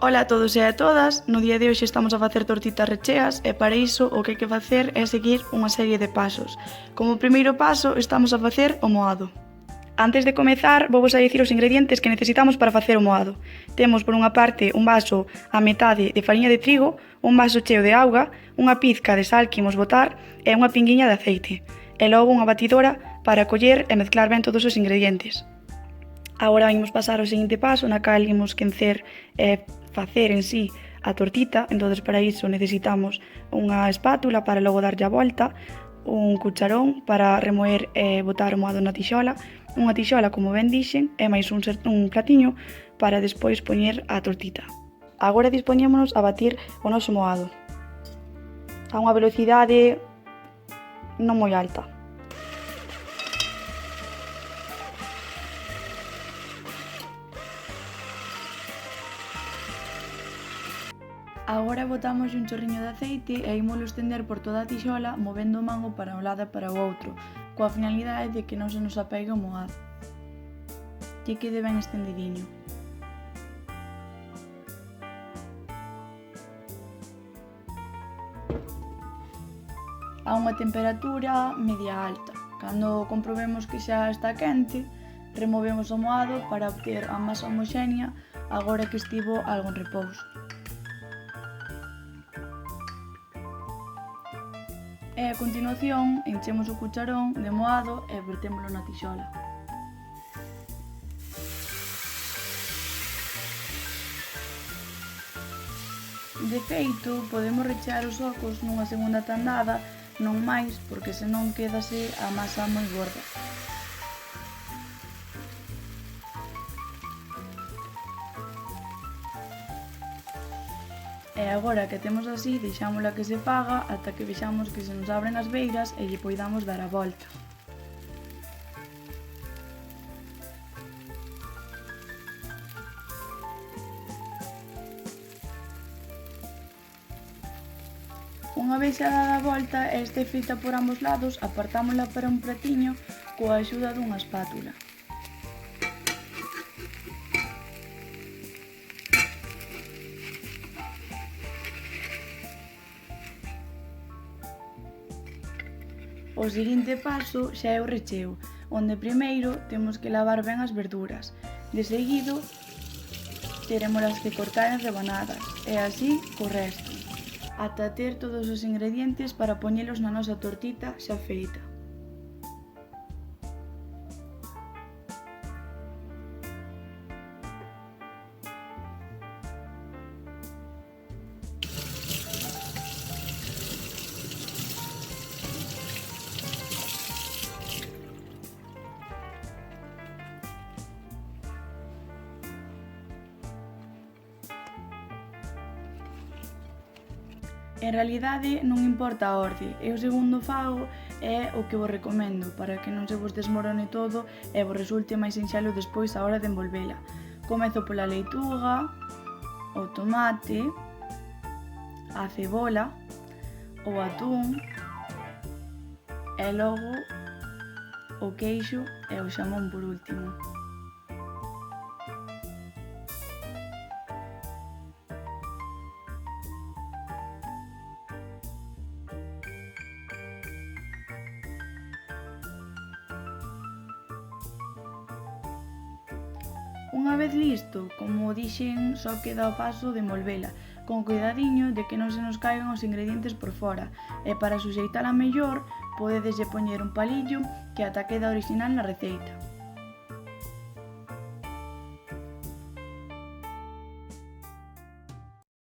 Ola a todos e a todas, no día de hoxe estamos a facer tortitas recheas e para iso o que hai que facer é seguir unha serie de pasos. Como primeiro paso estamos a facer o moado. Antes de comezar, vou a dicir os ingredientes que necesitamos para facer o moado. Temos por unha parte un vaso a metade de fariña de trigo, un vaso cheo de auga, unha pizca de sal que imos botar e unha pinguiña de aceite. E logo unha batidora para coller e mezclar ben todos os ingredientes. Agora imos pasar ao seguinte paso na cal imos quencer e facer en sí a tortita. Entonces para iso necesitamos unha espátula para logo darlle a volta, un cucharón para remoer e botar o moado na tixola, unha tixola como ben dixen e máis un platiño para despois poñer a tortita. Agora dispoñémonos a batir o noso moado a unha velocidade non moi alta. Agora botamos un chorriño de aceite e ímolo estender por toda a tixola movendo o mango para un lado e para o outro, coa finalidade de que non se nos apegue o moado, que quede ben estendidiño. A unha temperatura media alta. Cando comprobemos que xa está quente, removemos o moado para obter a masa homoxénea agora que estivo algo en repouso. E a continuación enchemos o cucharón de moado e vertémolo na tixola. De feito, podemos rechear os ocos nunha segunda tandada, non máis, porque senón quédase a masa moi gorda. E agora que temos así, deixámola que se faga ata que vexamos que se nos abren as beiras e lle poidamos dar a volta. Unha vez xa dada a volta e este feita por ambos lados, apartámola para un pratiño coa axuda dunha espátula. O seguinte paso xa é o recheo, onde primeiro temos que lavar ben as verduras. De seguido, terémolas que cortar en rebanadas, e así co resto, ata ter todos os ingredientes para poñelos na nosa tortita xa feita. En realidade non importa a orde, eu segundo fago é o que vos recomendo para que non se vos desmorone todo e vos resulte máis sinxelo despois a hora de envolvela. Comezo pola leituga, o tomate, a cebola, o atún e logo o queixo e o xamón por último. Unha vez listo, como dixen, só queda o paso de envolvela, con cuidadiño de que non se nos caigan os ingredientes por fora, e para suxeitala mellor, podedeslle poñer un palillo que ata queda original na receita.